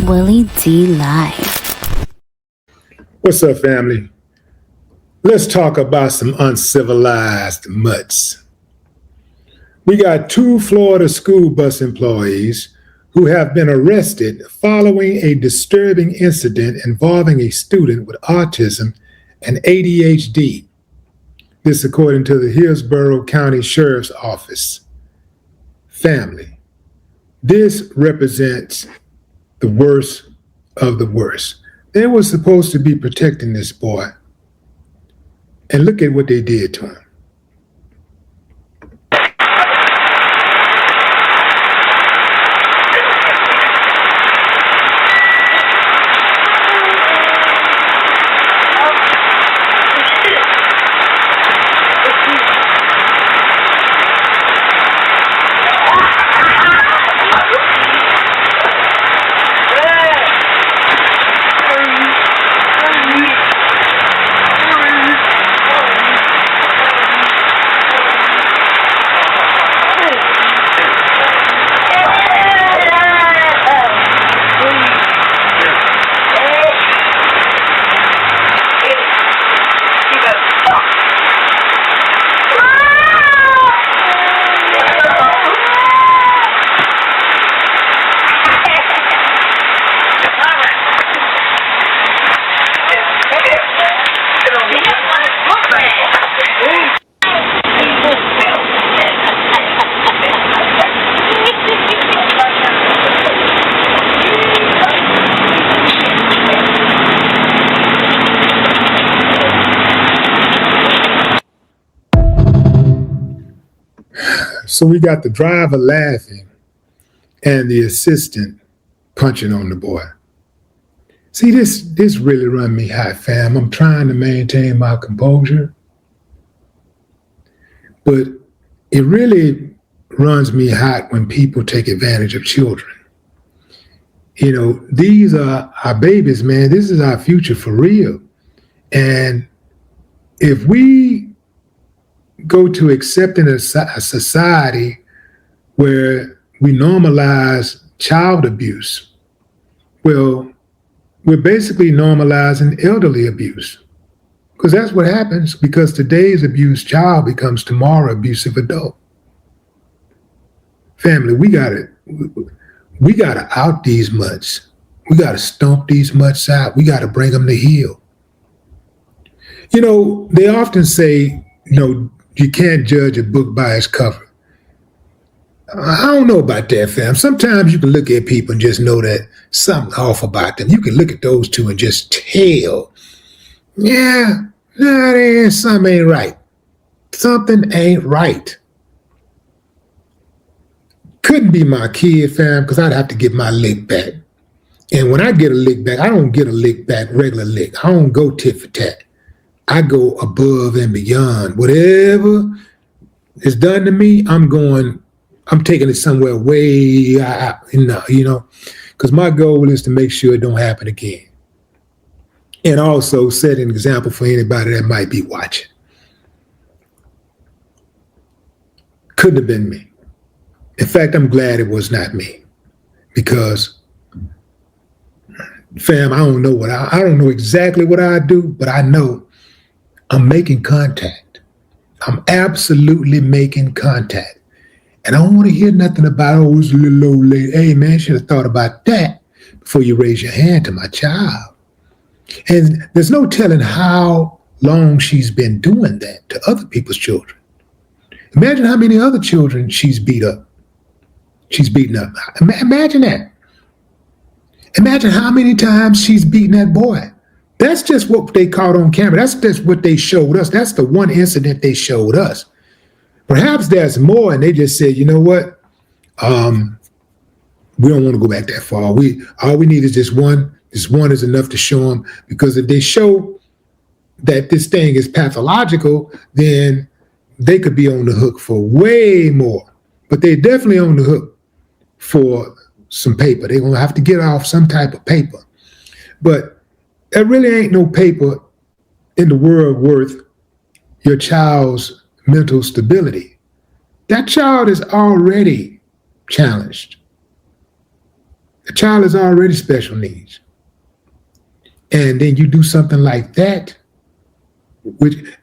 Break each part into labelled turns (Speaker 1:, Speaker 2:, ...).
Speaker 1: Willie D Live.
Speaker 2: What's up, family? Let's talk about some uncivilized mutts. We got 2 Florida school bus employees who have been arrested following a disturbing incident involving a student with autism and ADHD. This according to the Hillsborough County Sheriff's Office. Family, this represents the worst of the worst. They were supposed to be protecting this boy. And look at what they did to him. So we got the driver laughing and the assistant punching on the boy. See, this really run me hot, fam. I'm trying to maintain my composure, but it really runs me hot when people take advantage of children. You know, these are our babies, man. This is our future for real. And if we go to accepting a society where we normalize child abuse, well, we're basically normalizing elderly abuse, because that's what happens, because today's abused child becomes tomorrow abusive adult. Family, we gotta out these mutts. We gotta stomp these mutts out. We gotta bring them to heel. You know, they often say, you know, you can't judge a book by its cover. I don't know about that, fam. Sometimes you can look at people and just know that something's off about them. You can look at those two and just tell, something ain't right. Something ain't right. Couldn't be my kid, fam, because I'd have to get my lick back. And when I get a lick back, I don't get a lick back, regular lick. I don't go tit for tat. I go above and beyond. Whatever is done to me, I'm taking it somewhere way out, you know, because my goal is to make sure it don't happen again. And also set an example for anybody that might be watching. Couldn't have been me. In fact, I'm glad it was not me, because, fam, I don't know exactly what I do, but I know I'm making contact. I'm absolutely making contact. And I don't want to hear nothing about, oh, it's a little old lady. Hey, man, should have thought about that before you raise your hand to my child. And there's no telling how long she's been doing that to other people's children. Imagine how many other children she's beaten up. Imagine that. Imagine how many times she's beaten that boy. That's just what they caught on camera. That's just what they showed us. That's the one incident they showed us. Perhaps there's more, and they just said, you know what? We don't want to go back that far. All we need is just one. This one is enough to show them, because if they show that this thing is pathological, then they could be on the hook for way more. But they're definitely on the hook for some paper. They're going to have to get off some type of paper. But there really ain't no paper in the world worth your child's mental stability. That child is already challenged. The child is already special needs. And then you do something like that,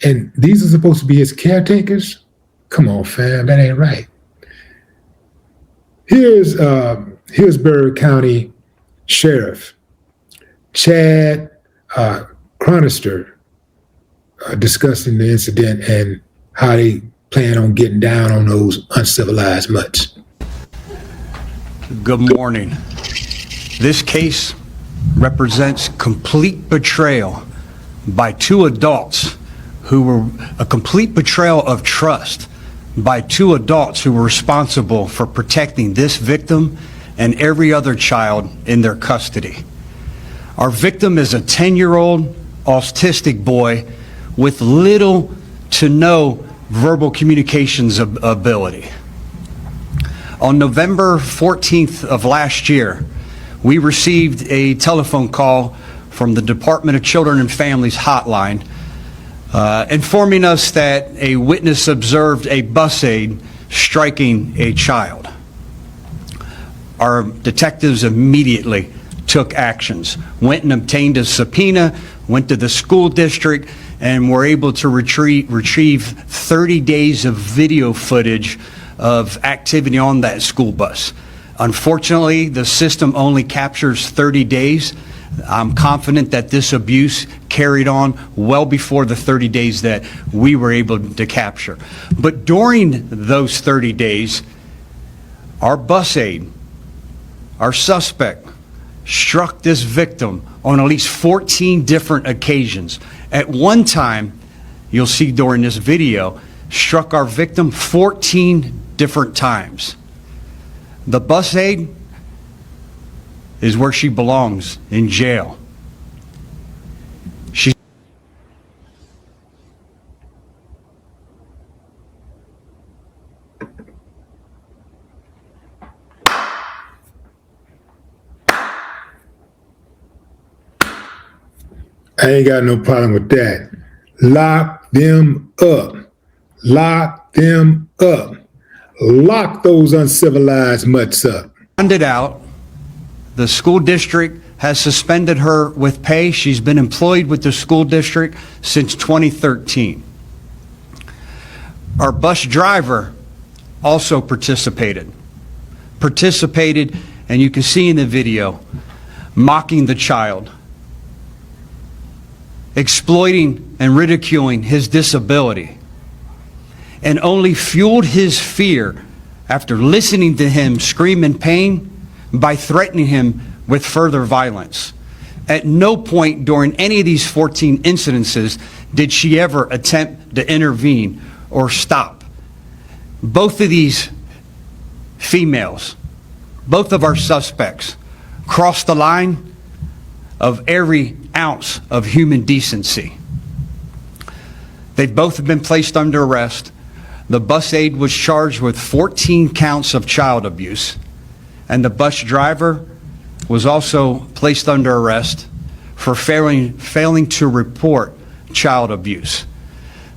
Speaker 2: and these are supposed to be his caretakers? Come on, fam, that ain't right. Here's Hillsborough County Sheriff Chad Chronister discussing the incident and how they plan on getting down on those uncivilized mutts.
Speaker 3: Good morning. This case represents complete betrayal by two adults who were a complete betrayal of trust by two adults who were responsible for protecting this victim and every other child in their custody. Our victim is a 10-year-old autistic boy with little to no verbal communications ability. On November 14th of last year, we received a telephone call from the Department of Children and Families hotline informing us that a witness observed a bus aide striking a child. Our detectives immediately took actions, went and obtained a subpoena, went to the school district, and were able to retrieve 30 days of video footage of activity on that school bus. Unfortunately, the system only captures 30 days. I'm confident that this abuse carried on well before the 30 days that we were able to capture. But during those 30 days, our bus aide, our suspect, struck this victim on at least 14 different occasions. At one time, you'll see during this video, struck our victim 14 different times. The bus aide is where she belongs, in jail. She
Speaker 2: I ain't got no problem with that. Lock them up. Lock them up. Lock those uncivilized mutts up.
Speaker 3: found it out. The school district has suspended her with pay. She's been employed with the school district since 2013. Our bus driver also participated, and you can see in the video, mocking the child, exploiting and ridiculing his disability, and only fueled his fear after listening to him scream in pain by threatening him with further violence. At no point during any of these 14 incidences did she ever attempt to intervene or stop. Both of these females, both of our suspects, crossed the line of every ounce of human decency. They've both been placed under arrest. The bus aide was charged with 14 counts of child abuse, and the bus driver was also placed under arrest for failing to report child abuse.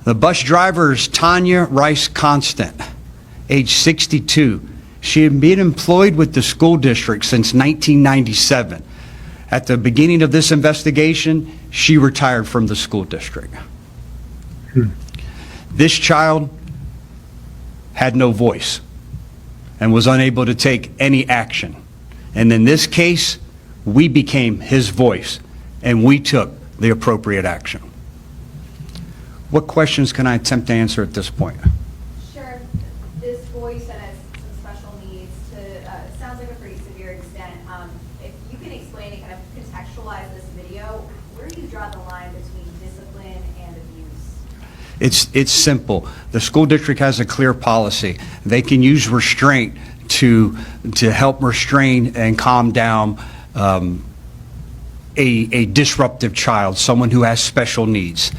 Speaker 3: The bus driver is Tonya Rice Constant, age 62. She had been employed with the school district since 1997. At the beginning of this investigation, she retired from the school district. This child had no voice and was unable to take any action. And in this case, we became his voice and we took the appropriate action. What questions can I attempt to answer at this point?
Speaker 4: Sure. This voice that has some special needs sounds like a pretty severe extent. If you can explain and kind of contextualize this video, where do you draw the line between discipline and abuse?
Speaker 3: It's simple. The school district has a clear policy. They can use restraint to help restrain and calm down a disruptive child, someone who has special needs.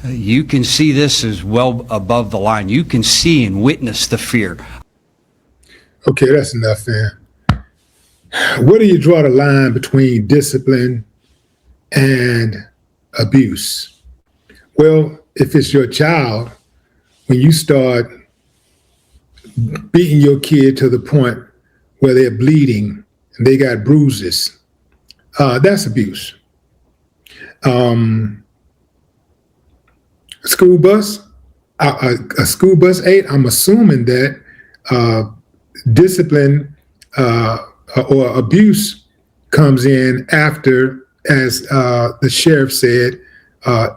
Speaker 3: You can see this as well above the line. You can see and witness the fear.
Speaker 2: Okay, that's enough, man. Where do you draw the line between discipline and abuse? Well, if it's your child, when you start beating your kid to the point where they're bleeding and they got bruises. That's abuse. School bus, a school bus aide, I'm assuming that discipline or abuse comes in after, as the sheriff said,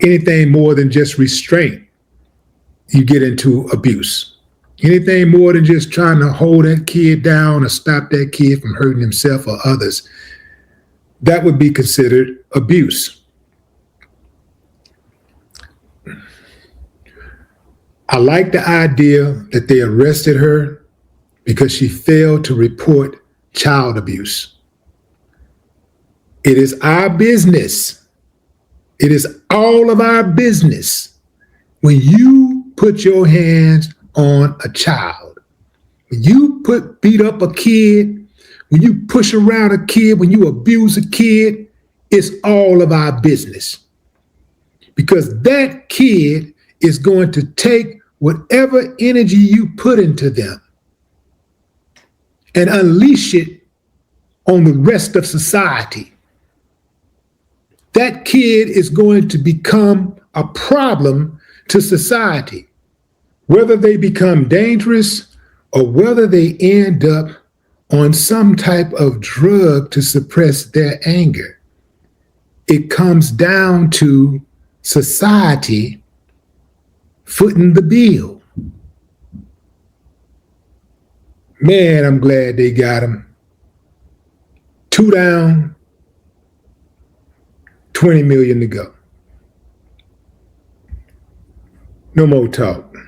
Speaker 2: anything more than just restraint, you get into abuse. Anything more than just trying to hold that kid down or stop that kid from hurting himself or others, that would be considered abuse. I like the idea that they arrested her because she failed to report child abuse. It is our business. It is all of our business when you put your hands on a child. When you beat up a kid, when you push around a kid, when you abuse a kid, it's all of our business. Because that kid is going to take whatever energy you put into them and unleash it on the rest of society. That kid is going to become a problem to society, whether they become dangerous or whether they end up on some type of drug to suppress their anger. It comes down to society footing the bill. Man, I'm glad they got him. 2 down, 20 million to go. No more talk.